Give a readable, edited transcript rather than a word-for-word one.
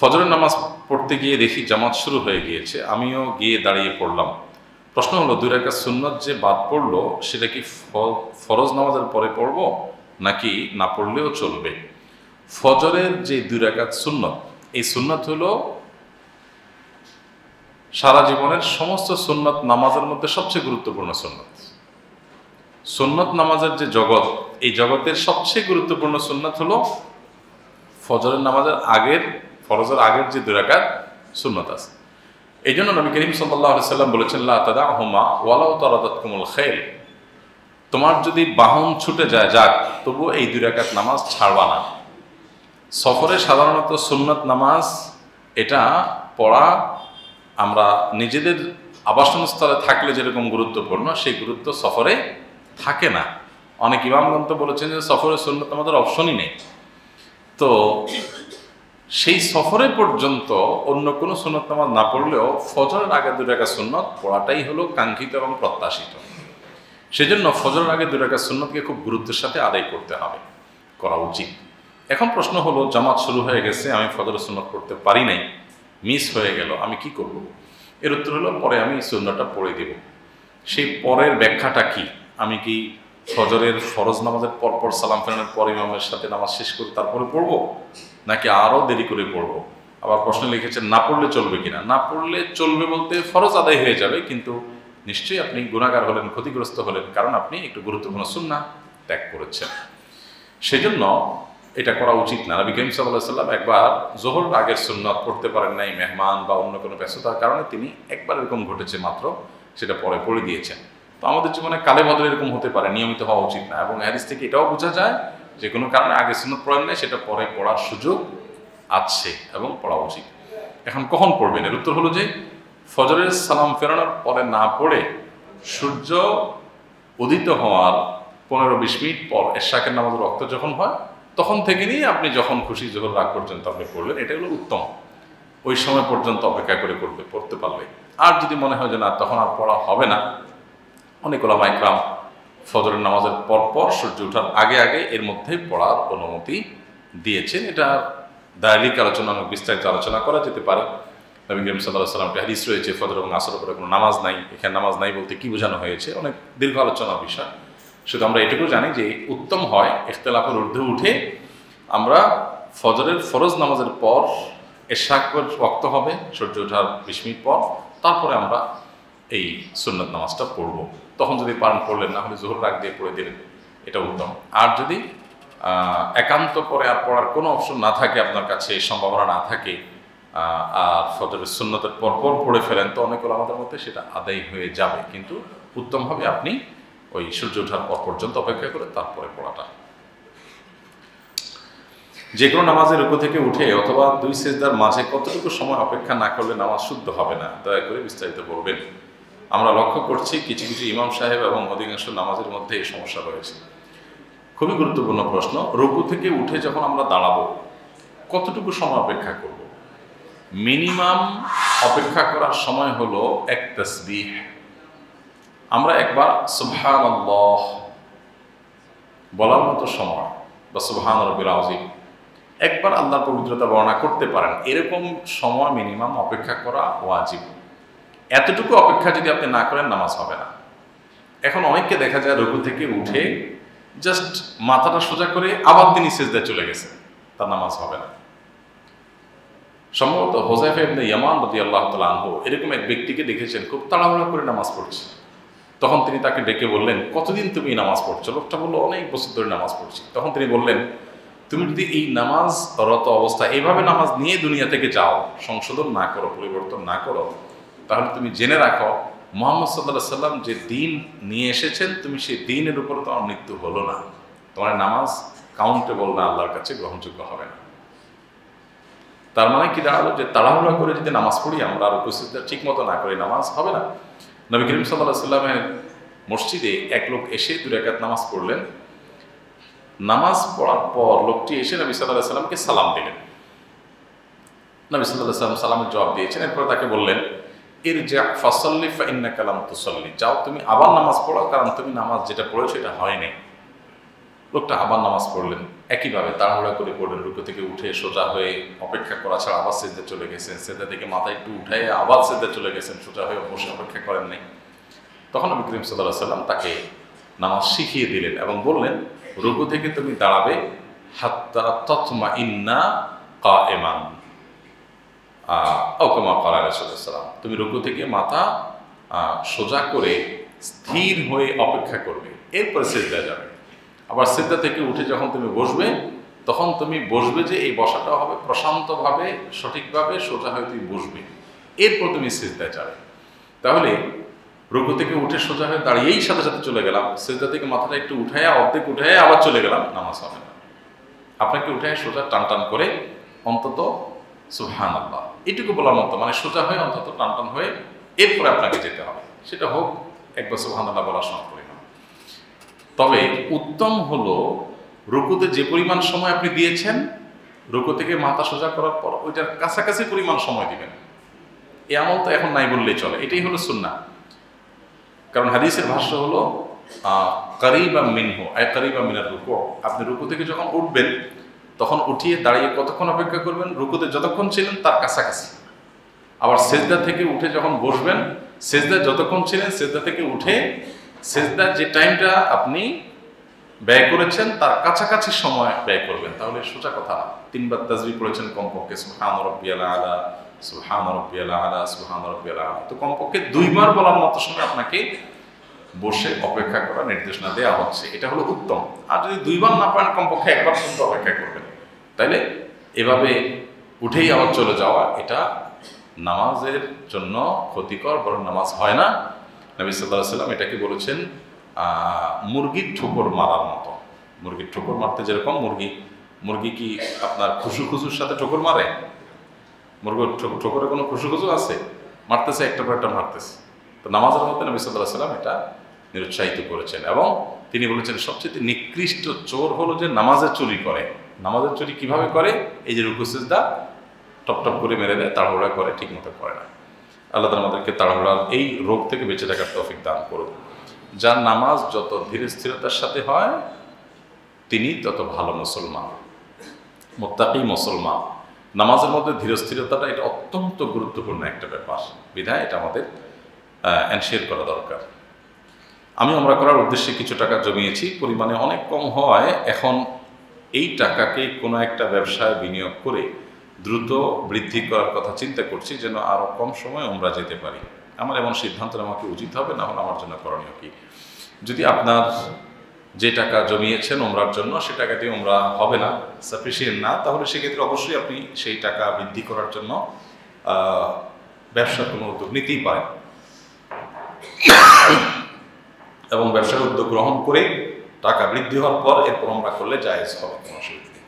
ফজরের নামাজ পড়তে গিয়ে দেখি জামাত শুরু হয়ে গিয়েছে, আমিও গিয়ে দাঁড়িয়ে পড়লাম। প্রশ্ন হলো, 2 রাকাত সুন্নত যে বাদ পড়লো সেটা কি ফরজ নামাজের পরে পড়ব নাকি না পড়লেও চলবে? ফজরের যে 2 রাকাত সুন্নত, এই সুন্নত হলো সারা জীবনের সমস্ত সুন্নত নামাজের মধ্যে সবচেয়ে গুরুত্বপূর্ণ সুন্নত। সুন্নত নামাজের যে জগৎ, এই জগতের সবচেয়ে গুরুত্বপূর্ণ সুন্নত হলো ফজরের নামাজের আগের, ফরজের আগের যে 2 রাকাত সুন্নত আছে। এই জন্য নবী করিম সাল্লাল্লাহু আলাইহি সাল্লাম বলেছেন, লা তাদাহুমা ওয়ালাউ তারাদাতকুমুল খাইল, তোমার যদি বাহন ছুটে যায় যাক, তবু এই 2 রাকাত নামাজ ছাড়বা না। সফরে সাধারণত সুন্নত নামাজ এটা পড়া আমরা নিজেদের আবাসন স্থলে থাকলে যেরকম গুরুত্বপূর্ণ, সেই গুরুত্ব সফরে থাকে না। অনেক ইমামগণ তো বলেছেন যে সফরে সুন্নত নামাজের অপশনই নেই। তো সেই সফরে পর্যন্ত অন্য কোনো সুন্নত নামাজ না পড়লেও ফজরের আগে 2 রাকাত সুন্নত পড়াটাই হলো কাঙ্ক্ষিত এবং প্রত্যাশিত। সেজন্য ফজরের আগে 2 রাকাত সুন্নতকে খুব গুরুত্বের সাথে আদায় করতে হবে, করা উচিত। এখন প্রশ্ন হলো, জামাত শুরু হয়ে গেছে, আমি ফজরের সুন্নত পড়তে পারি নাই, মিস হয়ে গেল, আমি কি করব? এর উত্তর হলো, পরে আমি সুন্নতটা পড়ে দেব। সেই পরের ব্যাখ্যাটা কি? আমি কি ফজরের ফরজ নামাজের পরপর সালাম ফেরানোর পর ইমামের সাথে নামাজ শেষ করে তারপরে পড়বো, নাকি আরও দেরি করে পড়বো? আবার প্রশ্ন লিখেছেন, না পড়লে চলবে কিনা? না পড়লে চলবে বলতে ফরজ আদায় হয়ে যাবে, কিন্তু নিশ্চয়ই আপনি গুনাহগার হলেন, ক্ষতিগ্রস্ত হলেন, কারণ আপনি একটু গুরুত্বপূর্ণ সুন্নাহ ত্যাগ করেছেন। সেজন্য এটা করা উচিত না। নবী করিম সাল্লাল্লাহু আলাইহি ওয়াসাল্লাম একবার যোহর আগের সুন্নাত পড়তে পারেন নাই, মেহমান বা অন্য কোনো ব্যস্ততার কারণে, তিনি একবার এরকম ঘটেছে মাত্র, সেটা পরে পড়ে দিয়েছেন। তো আমাদের জীবনে কালে বদলে এরকম হতে পারে, নিয়মিত হওয়া উচিত না। এবং হাদিস থেকে এটাও বোঝা যায় যে কোনো কারণে আগে সুন্নাত পড়েন নাই, সেটা পরে পড়ার সুযোগ আছে এবং পড়া উচিত। এখন কখন পড়বেন? এর উত্তর হলো যে ফজরের সালাম ফেরানোর পরে না পড়ে সূর্য উদিত হওয়ার 15-20 মিনিট পর এশাকের নামাজের ওয়াক্ত যখন হয়, তখন থেকে নিয়ে আপনি যখন খুশি যোহর রাগ পর্যন্ত আপনি পড়বেন, এটা হলো উত্তম। ওই সময় পর্যন্ত অপেক্ষা করে পড়তে পারবে। আর যদি মনে হয় যে না, তখন আর পড়া হবে না, অনেক ওলামা ইকরাম ফজরের নামাজের পরপর সূর্য ওঠার আগে আগে এর মধ্যে পড়ার অনুমতি দিয়েছেন। এটা দায়লিক আলোচনা, অনেক বিস্তারিত আলোচনা করা যেতে পারে। নবী করিম সাল্লাল্লাহু আলাইহি ওয়াসাল্লাম হাদিস রয়েছে, ফজর এবং আসরের পরে কোনো নামাজ নাই। এখানে নামাজ নাই বলতে কি বোঝানো হয়েছে, অনেক দীর্ঘ আলোচনার বিষয়। শুধু আমরা এটুকু জানি যে উত্তম হয় ইখতিলাফের ঊর্ধ্বে উঠে আমরা ফজরের ফরজ নামাজের পর এশাকের ওয়াক্ত হবে সূর্য ওঠার 20 মিনিট পর, তারপরে আমরা এই সুন্নত নামাজটা পড়ব। তখন যদি পারেন পড়লেন, না হলে যোহর রাগ দিয়ে পড়ে দিলেন, এটা উত্তম। আর যদি একান্ত পরে আর পড়ার কোনো অপশন না থাকে, আপনার কাছে সম্ভাবনা না থাকে, আর ফজরের সুন্নতের পরপর পড়ে ফেলেন, তো অনেক আমাদের মধ্যে সেটা আদায় হয়ে যাবে। কিন্তু উত্তম হবে আপনি ওই সূর্য ওঠার পর পর্যন্ত অপেক্ষা করে তারপরে পড়াটা। যে কোনো নামাজের রুকু থেকে উঠে অথবা 2 সিজদার মাঝে কতটুকু সময় অপেক্ষা না করলে নামাজ শুদ্ধ হবে না, দয়া করে বিস্তারিত বলবেন। আমরা লক্ষ্য করছি কিছু কিছু ইমাম সাহেব এবং অধিকাংশ নামাজের মধ্যে এই সমস্যা রয়েছে। খুবই গুরুত্বপূর্ণ প্রশ্ন। রুকু থেকে উঠে যখন আমরা দাঁড়াবো, কতটুকু সময় অপেক্ষা করব? মিনিমাম অপেক্ষা করার সময় হলো 1 তাসবিহ। আমরা একবার সুবহানাল্লাহ বলার মতো সময়, বা সুবহান রাব্বিল আযীম একবার আল্লাহর পবিত্রতা বর্ণনা করতে পারেন, এরকম সময় মিনিমাম অপেক্ষা করা ওয়াজিব। এতটুকু অপেক্ষা যদি আপনি না করেন, নামাজ হবে না। এখন অনেককে দেখা যায় রুকু থেকে উঠে জাস্ট মাথাটা সোজা করে আবার তিনি সিজদায় চলে গেছে, তার নামাজ হবে না। সম্ভবত হুযায়ফা ইবনে ইয়ামান রাদিয়াল্লাহু তাআলা আনহু এরকম এক ব্যক্তিকে দেখেছেন খুব তাড়াহুড়া করে নামাজ পড়ছে। তখন তিনি তাকে ডেকে বললেন, কতদিন তুমি নামাজ পড়ছো? লোকটা বলল, অনেক বছর ধরে নামাজ পড়ছি। তখন তিনি বললেন, তুমি যদি এই নামাজরত অবস্থা এইভাবে নামাজ নিয়ে দুনিয়া থেকে যাও, সংশোধন না করো, পরিবর্তন না করো, তাহলে তুমি জেনে রাখো মুহাম্মদ সাল্লাল্লাহু আলাইহি সাল্লাম যে দিন নিয়ে এসেছেন, তুমি সেই দিনের উপর তোমার মৃত্যু হলো না, তোমার নামাজ কাউন্টেবল না, আল্লাহর কাছে গ্রহণযোগ্য হবে না। তার মানে কি দাঁড়ালো, যে তাড়াহুড়া করে যদি নামাজ পড়ি আমরা, আর উপস্থিত ঠিক মতো না করে নামাজ হবে না। নবী করিম সাল্লাল্লাহু আলাইহি সাল্লামের মসজিদে এক লোক এসে 2 রাকাত নামাজ পড়লেন। নামাজ পড়ার পর লোকটি এসে নবী সাল্লাল্লাহু আলাইহি সাল্লামকে সালাম দিলেন। নবী সাল্লাল্লাহু আলাইহি সাল্লাম সালামের জবাব দিয়েছেন। এরপর তাকে বললেন, ইরজা ফাসাল্লি ফাইন্নাকা লাম তুসাল্লি, যাও তুমি আবার নামাজ পড়ো, কারণ তুমি নামাজ যেটা পড়েছো এটা হয়নি। লোকটা আবার নামাজ পড়লেন, একইভাবে তাড়াহুড়া করে পড়লেন, রুকু থেকে উঠে সোজা হয়ে অপেক্ষা করা ছাড়া আবার সিজদা চলে গেছেন, সিজদা থেকে মাথা একটু উঠায় আবার সিজদা চলে গেছেন, সোজা হয়ে বসে অপেক্ষা করেন নাই। তখন নবী করিম সাল্লাল্লাহু আলাইহি ওয়াসাল্লাম তাকে নামাজ শিখিয়ে দিলেন এবং বললেন, রুকু থেকে তুমি দাঁড়াবে হাত্তা তাতমাইন্না কায়েমান, আও কামা ক্বালা রাসূলুল্লাহ সাল্লাল্লাহু আলাইহি ওয়াসাল্লাম, তুমি রুকু থেকে মাথা সোজা করে স্থির হয়ে অপেক্ষা করবে, এরপরে সিজদা যাবে। আবার সিজদা থেকে উঠে যখন তুমি বসবে, তখন তুমি বসবে যে এই বসাটা হবে প্রশান্তভাবে, সঠিকভাবে সোজা হয়ে তুমি বসবে, এরপর তুমি সিজদায় যাবে। তাহলে রুকু থেকে উঠে সোজা হয়ে দাঁড়িয়েই সাথে সাথে চলে গেলাম, সিজদা থেকে মাথাটা একটু উঠায় অর্ধেক উঠায় আবার চলে গেলাম, নামাজ হবে না। আপনাকে উঠায় সোজা টান টান করে অন্তত সুবহানাল্লাহ এটুকু বলার মতো, মানে সোজা হয়ে অন্তত টান টান হয়ে এরপরে আপনাকে যেতে হবে, সেটা হোক একবার সুবহানাল্লাহ বলার সময় পরিমাণ। তবে উত্তম হলো রুকুতে যে পরিমাণ সময় আপনি দিয়েছেন, রুকু থেকে মাথা সোজা করার পর ওইটার কাছাকাছি পরিমাণ সময় দিবেন। এই আমল তো এখন নাই বললেই চলে, এটাই হলো সুন্নাহ। কারণ হাদিসের ভাষ্য হলো কারিবা মিনহু আই কারিবা মিনার রুকু। আপনি রুকু থেকে যখন উঠবেন তখন উঠিয়ে দাঁড়িয়ে কতক্ষণ অপেক্ষা করবেন? রুকুতে যতক্ষণ ছিলেন তার কাছাকাছি। আবার সেজদা থেকে উঠে যখন বসবেন, সেজদা যতক্ষণ ছিলেন সেজদা থেকে উঠে সেজদার যে টাইমটা আপনি ব্যয় করেছেন তার কাছাকাছি সময় ব্যয় করবেন। তাহলে সোজা কথা না, 3 বার তাসবিহ পড়েছেন কমপক্ষে, সুবহান রাব্বিয়াল আলা, সুবহান রাব্বিয়াল আলা, সুবহান রাব্বিয়াল আলা, তো কমপক্ষে 2 বার বলার মতো সময় আপনাকে বসে অপেক্ষা করার নির্দেশনা দেওয়া হচ্ছে, এটা হলো উত্তম। আর যদি 2 বার না পারেন কমপক্ষে 1 বার পর্যন্ত অপেক্ষা করবেন। তাইলে এভাবে উঠেই আবার চলে যাওয়া এটা নামাজের জন্য ক্ষতিকর, বরং নামাজ হয় না। নবী সাল্লাল্লাহু আলাইহি ওয়াসাল্লাম এটাকে বলেছেন মুরগির ঠোকর মারার মতো। মুরগির ঠোকর মারতে যেরকম মুরগি কি আপনার খুশুর সাথে ঠোকর মারে? মুরগির ঠোকরে কোনো খুশু আছে? মারতেছে, একটা পর একটা মারতেছে। তো নামাজের মধ্যে নবী সাল্লাল্লাহু আলাইহি ওয়াসাল্লাম এটা নিরুৎসাহিত করেছেন এবং তিনি বলেছেন সবচেয়ে নিকৃষ্ট চোর হলো যে নামাজের চুরি করে। নামাজের চুরি কিভাবে করে? এই যে রুকু সিজদা টপ টপ করে মেরে দেয়, তাড়াহুড়া করে, ঠিক মতো করে না। আল্লাহ তাআলা আমাদেরকে তাড়াহুড়ার এই রোগ থেকে বেঁচে থাকার তৌফিক দান করুন। যার নামাজ যত ধীর স্থিরতার সাথে হয় তিনি তত ভালো মুসলমান, মুত্তাকি মুসলমান। নামাজের মধ্যে ধীর স্থিরতাটা এটা অত্যন্ত গুরুত্বপূর্ণ একটা ব্যাপার, বিধায় এটা আমাদের এনশিওর করা দরকার। আমি ওমরা করার উদ্দেশ্যে কিছু টাকা জমিয়েছি, পরিমাণে অনেক কম হওয়ায় এখন এই টাকাকে কোনো একটা ব্যবসায় বিনিয়োগ করে দ্রুত বৃদ্ধি করার কথা চিন্তা করছি, যেন আরও কম সময় ওমরা যেতে পারি। আমার এমন সিদ্ধান্ত আমাকে উচিত হবে, না হলে আমার জন্য করণীয় কি? যদি আপনার যে টাকা জমিয়েছেন ওমরার জন্য সে টাকা দিয়ে ওমরা হবে না, সাফিসিয়েন্ট না, তাহলে সেক্ষেত্রে অবশ্যই আপনি সেই টাকা বৃদ্ধি করার জন্য ব্যবসার কোনো উদ্যোগ নিতেই পারেন এবং ব্যবসার উদ্যোগ গ্রহণ করে টাকা বৃদ্ধি হওয়ার পর এরপর ওমরা করলে জায়েজ হবে, কোনো অসুবিধা নেই।